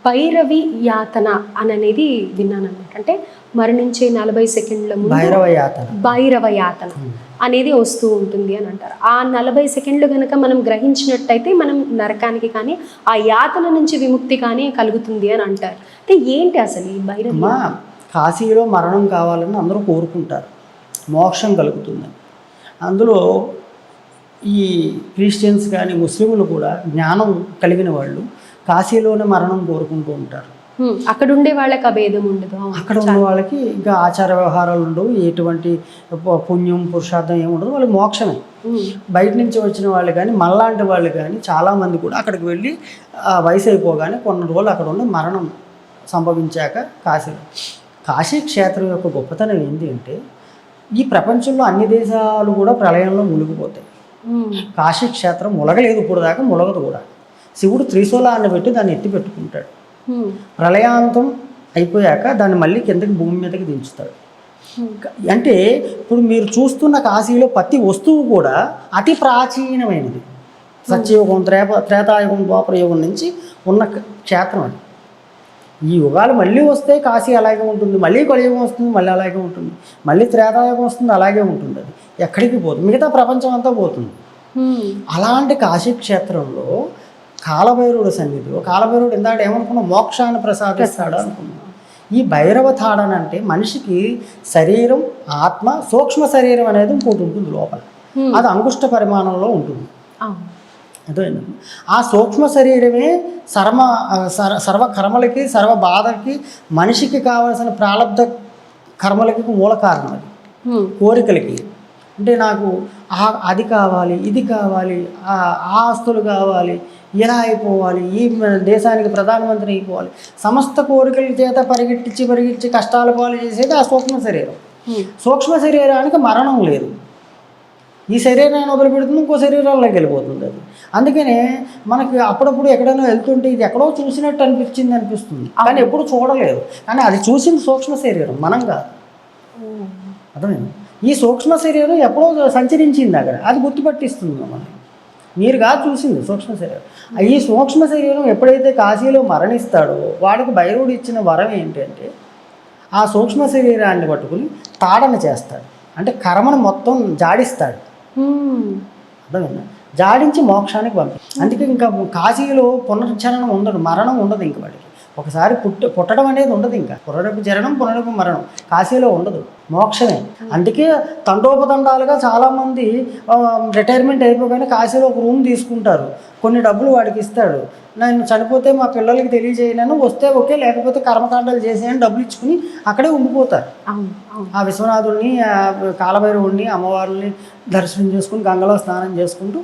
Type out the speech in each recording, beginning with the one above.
భైరవి యాతన అనేది విన్నాను అనమాట. అంటే మరణించే 40 సెకండ్ల ముందు భైరవ యాతన అనేది వస్తూ ఉంటుంది అని అంటారు. ఆ 40 సెకండ్లు కనుక మనం గ్రహించినట్టయితే మనం నరకానికి కానీ ఆ యాతన నుంచి విముక్తి కానీ కలుగుతుంది అని అంటారు. అంటే ఏంటి అసలు ఈ భైరవ? కాశీలో మరణం కావాలని అందరూ కోరుకుంటారు, మోక్షం కలుగుతుందని. అందులో ఈ క్రిస్టియన్స్ కానీ ముస్లింలు కూడా జ్ఞానం కలిగిన వాళ్ళు కాశీలోనే మరణం కోరుకుంటూ ఉంటారు. అక్కడ ఉండే వాళ్ళకి అభేదం ఉండదు. అక్కడ ఉన్న వాళ్ళకి ఇంకా ఆచార వ్యవహారాలు ఉండవు, ఎటువంటి పుణ్యం పురుషార్థం ఏముండదు, వాళ్ళకి మోక్షమే. బయట నుంచి వచ్చిన వాళ్ళు కానీ మళ్ళాంటి వాళ్ళు కానీ చాలామంది కూడా అక్కడికి వెళ్ళి వయసు అయిపోగానే కొన్ని రోజులు అక్కడ ఉండి మరణం సంభవించాక కాశీ క్షేత్రం యొక్క గొప్పతనం ఏంటి అంటే ఈ ప్రపంచంలో అన్ని దేశాలు కూడా ప్రళయంలో మునిగిపోతాయి. కాశీ క్షేత్రం ములగలేదు, ఇప్పుడు దాకా ములగదు కూడా. శివుడు త్రిశూలాన్ని పెట్టి దాన్ని ఎత్తి పెట్టుకుంటాడు. ప్రళయాంతం అయిపోయాక దాన్ని మళ్ళీ కిందకి భూమి మీదకి దించుతాడు. అంటే ఇప్పుడు మీరు చూస్తున్న కాశీలో ప్రతి వస్తువు కూడా అతి ప్రాచీనమైనది. సత్యయుగం, త్రేతాయుగం, ద్వాపరయుగం నుంచి ఉన్న క్షేత్రం అది. ఈ యుగాలు మళ్ళీ వస్తే కాశీ అలాగే ఉంటుంది, మళ్ళీ కలియుగం వస్తుంది మళ్ళీ అలాగే ఉంటుంది, మళ్ళీ త్రేతాయుగం వస్తుంది అలాగే ఉంటుంది. అది ఎక్కడికి పోతుంది, మిగతా ప్రపంచం అంతా పోతుంది. అలాంటి కాశీ క్షేత్రంలో కాలభైరవుడు సన్నిధిలో కాలభైరవుడు ఇందాక ఏమనుకున్నాం, మోక్షాన్ని ప్రసాదిస్తాడు అనుకున్నాం. ఈ భైరవ తాడన అంటే మనిషికి శరీరం, ఆత్మ, సూక్ష్మ శరీరం అనేది ఇంకోటి ఉంటుంది లోపల. అది అంగుష్ట పరిమాణంలో ఉంటుంది. అదేంటి ఆ సూక్ష్మ శరీరమే సర్వ కర్మలకి, సర్వ బాధలకి, మనిషికి కావలసిన ప్రారంధ కర్మలకి మూల కారణం. అది కోరికలకి. అంటే నాకు అది కావాలి, ఇది కావాలి, ఆ ఆస్తులు కావాలి, ఇలా అయిపోవాలి, ఈ దేశానికి ప్రధానమంత్రి అయిపోవాలి, సమస్త కోరికల చేత పరిగెట్టించి కష్టాల పాలు చేసేది ఆ సూక్ష్మ శరీరం. సూక్ష్మ శరీరానికి మరణం లేదు. ఈ శరీరాన్ని వదిలిపెడుతుంది, ఇంకో శరీరాల్లోకి వెళ్ళిపోతుంది అది. అందుకనే మనకి అప్పుడప్పుడు ఎక్కడైనా వెళ్తుంటే ఇది ఎక్కడో చూసినట్టు అనిపిస్తుంది, కానీ ఎప్పుడు చూడలేదు. కానీ అది చూసింది సూక్ష్మ శరీరం, మనం కాదు. అర్థమైంది? ఈ సూక్ష్మ శరీరం ఎప్పుడో సంచరించింది అక్కడ, అది గుర్తుపట్టిస్తుంది మనకి. మీరు కాదు చూసింది సూక్ష్మ శరీరం. ఈ సూక్ష్మ శరీరం ఎప్పుడైతే కాశీలో మరణిస్తాడో వాడికి భైరవుడు ఇచ్చిన వరం ఏంటంటే ఆ సూక్ష్మ శరీరాన్ని పట్టుకుని తాడన చేస్తాడు. అంటే కర్మను మొత్తం జాడిస్తాడు. అర్థమైందా? జాడించి మోక్షానికి పంపిస్తాడు. అందుకే ఇంకా కాశీలో పునర్జననం ఉండదు, మరణం ఉండదు. ఇంక వాడికి ఒకసారి పుట్టడం అనేది ఉండదు. ఇంకా పునరపు జననం, పునరపు మరణం కాశీలో ఉండదు, మోక్షమే. అందుకే తండోపతండాలుగా చాలామంది రిటైర్మెంట్ అయిపోగానే కాశీలో ఒక రూమ్ తీసుకుంటారు, కొన్ని డబ్బులు వాడికి ఇస్తాడు. నేను చనిపోతే మా పిల్లలకి తెలియజేయను, వస్తే ఓకే, లేకపోతే కర్మకాండాలు చేసేయని డబ్బులు ఇచ్చుకుని అక్కడే ఉండిపోతారు. ఆ విశ్వనాథుడిని, కాలభైరవుడిని, అమ్మవారిని దర్శనం చేసుకుని గంగలో స్నానం చేసుకుంటూ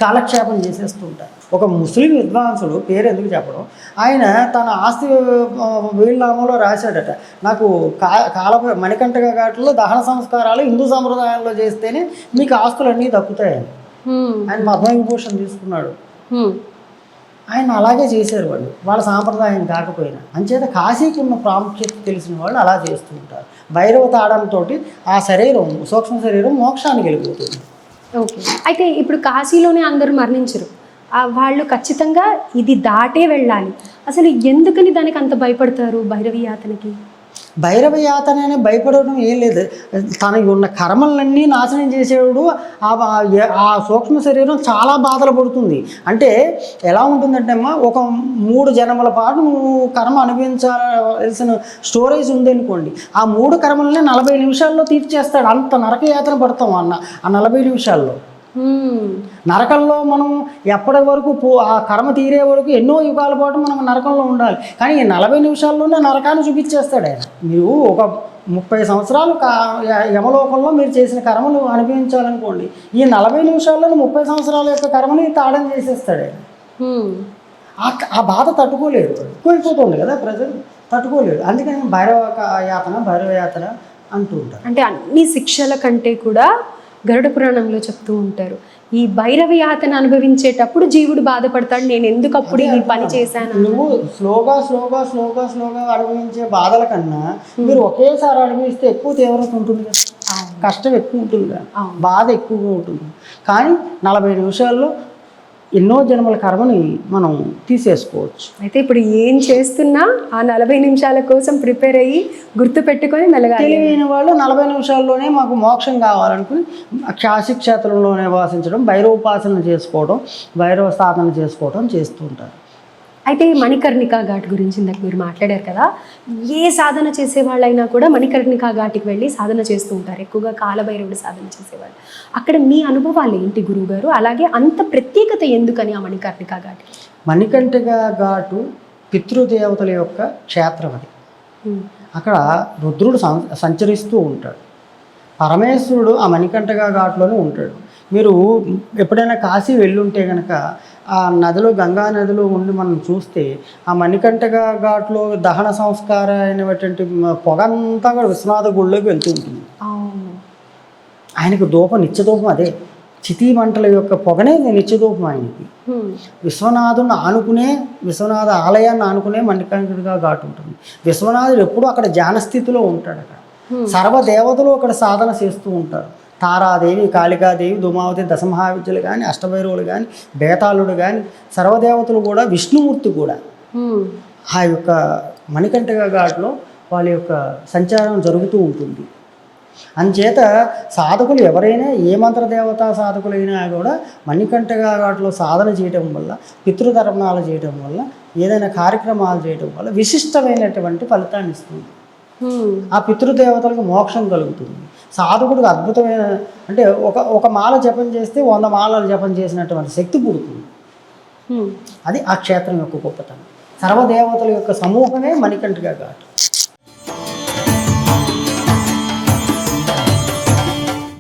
కాలక్షేపం చేసేస్తూ ఉంటారు. ఒక ముస్లిం విద్వాంసుడు, పేరు ఎందుకు చెప్పడం, ఆయన తన ఆస్తి వీళ్ళనామాలో రాశాడట, నాకు మణికంఠ ఘాట్లో దహన సంస్కారాలు హిందూ సంప్రదాయంలో చేస్తేనే మీకు ఆస్తులన్నీ దక్కుతాయని. ఆయన పద్మవిభూషణ్ తీసుకున్నాడు. ఆయన అలాగే చేశారు వాళ్ళు, వాళ్ళ సాంప్రదాయం కాకపోయినా. అంచేత కాశీకి ఉన్న ప్రాముఖ్యత తెలిసిన వాళ్ళు అలా చేస్తూ ఉంటారు. భైరవ తాడంతో ఆ శరీరం, సూక్ష్మ శరీరం మోక్షానికి వెళ్ళిపోతుంది. ఓకే. అయితే ఇప్పుడు కాశీలోనే అందరూ మరణించరు, వాళ్ళు ఖచ్చితంగా ఇది దాటే వెళ్ళాలి. అసలు ఎందుకని దానికి అంత భయపడతారు భైరవి యాతనకి? భైరవ యాతన అనే భయపడడం ఏం లేదు. తనకి ఉన్న కర్మలన్నీ నాశనం చేసేవాడు. ఆ సూక్ష్మ శరీరం చాలా బాధలు పడుతుంది. అంటే ఎలా ఉంటుందంటే అమ్మా, ఒక 3 జన్మల పాటు నువ్వు కర్మ అనుభవించాల్సిన స్టోరేజ్ ఉందనుకోండి. ఆ 3 కర్మలనే 40 నిమిషాల్లో తీర్చేస్తాడు. అంత నరక యాతన పడతాం ఆ 40 నిమిషాల్లో. నరకంలో మనం ఎప్పటి వరకు ఆ కర్మ తీరే వరకు ఎన్నో యుగాల పాటు మనం నరకంలో ఉండాలి. కానీ ఈ 40 నిమిషాల్లోనే నరకాన్ని చూపించేస్తాడు ఆయన. మీరు ఒక 30 సంవత్సరాలు యమలోకంలో మీరు చేసిన కర్మను అనుభవించాలనుకోండి, ఈ 40 నిమిషాల్లోనే 30 సంవత్సరాల యొక్క కర్మని తాడం చేసేస్తాడు ఆయన. ఆ బాధ తట్టుకోలేడు, ఎక్కువైపోతుంది కదా ప్రజలు, తట్టుకోలేడు. అందుకని భైరవ యాతన అంటూ ఉంటారు. అంటే అన్ని శిక్షల కంటే కూడా గరుడ పురాణంలో చెప్తూ ఉంటారు, ఈ భైరవ యాతన అనుభవించేటప్పుడు జీవుడు బాధపడతాడు, నేను ఎందుకు అప్పుడు ఈ పని చేశాను. నువ్వు స్లోగా అనుభవించే బాధల కన్నా మీరు ఒకేసారి అనుభవిస్తే ఎక్కువ తీవ్రత ఉంటుంది కదా, కష్టం ఎక్కువ ఉంటుంది కదా, బాధ ఎక్కువగా ఉంటుంది. కానీ 40 నిమిషాల్లో ఎన్నో జన్మల కర్మని మనం తీసేసుకోవచ్చు. అయితే ఇప్పుడు ఏం చేస్తున్నా ఆ 40 నిమిషాల కోసం ప్రిపేర్ అయ్యి గుర్తు పెట్టుకొని మెలగాలి. తెలియని వాళ్ళు 40 నిమిషాల్లోనే మాకు మోక్షం కావాలనుకుని కాశీ క్షేత్రంలోనే వాసించడం, భైరవోపాసన చేసుకోవడం, భైరవ సాధన చేసుకోవడం చేస్తూ ఉంటారు. అయితే మణికర్ణికా ఘాట్ గురించి ఇందాక మీరు మాట్లాడారు కదా, ఏ సాధన చేసే వాళ్ళైనా కూడా మణికర్ణికా ఘాట్కి వెళ్ళి సాధన చేస్తూ ఉంటారు, ఎక్కువగా కాలభైరవుడు సాధన చేసేవాళ్ళు. అక్కడ మీ అనుభవాలు ఏంటి గురువుగారు? అలాగే అంత ప్రత్యేకత ఎందుకని ఆ మణికర్ణికా ఘాట్? మణికంఠికా ఘాటు పితృదేవతల యొక్క క్షేత్రం అది. అక్కడ రుద్రుడు సంచరిస్తూ ఉంటాడు, పరమేశ్వరుడు ఆ మణికంఠికా ఘాట్లోనే ఉంటాడు. మీరు ఎప్పుడైనా కాశీ వెళ్ళుంటే కనుక ఆ నదిలో, గంగా నదిలో ఉండి మనం చూస్తే ఆ మణికంఠికా ఘాట్లో దహన సంస్కారం అయినటువంటి పొగ అంతా కూడా విశ్వనాథ గుడిలోకి వెళ్తూ ఉంటుంది. ఆయనకు ధూపం, నిత్యధూపం అదే. చితి మంటల యొక్క పొగనే నిత్యధూపం ఆయనకి. విశ్వనాథుని ఆనుకునే, విశ్వనాథ ఆలయాన్ని ఆనుకునే మణికంఠికా ఘాట్ ఉంటుంది. విశ్వనాథుడు ఎప్పుడూ అక్కడ ధ్యానస్థితిలో ఉంటాడు. అక్కడ సర్వదేవతలు అక్కడ సాధన చేస్తూ ఉంటారు. తారాదేవి, కాళికాదేవి, ధూమావతి, దశమహావిద్యలు కానీ, అష్టభైరవులు కానీ, బేతాళుడు కానీ, సర్వదేవతలు కూడా, విష్ణుమూర్తి కూడా ఆ యొక్క మణికంఠికా ఘాట్లో వాళ్ళ యొక్క సంచారం జరుగుతూ ఉంటుంది. అందుచేత సాధకులు ఎవరైనా, ఏ మంత్రదేవతా సాధకులైనా కూడా మణికంఠికా ఘాట్లో సాధన చేయడం వల్ల, పితృతర్పణాలు చేయడం వల్ల, ఏదైనా కార్యక్రమాలు చేయడం వల్ల విశిష్టమైనటువంటి ఫలితాన్ని ఇస్తుంది. ఆ పితృదేవతలకు మోక్షం కలుగుతుంది. సాధకుడికి అద్భుతమైన, అంటే ఒక మాల జపం చేస్తే 100 మాలలు జపం చేసినటువంటి శక్తి పుడుతుంది. అది ఆ క్షేత్రం యొక్క గొప్పతనం. సర్వదేవతల యొక్క సమూహమే మణికంఠికా ఘాట్.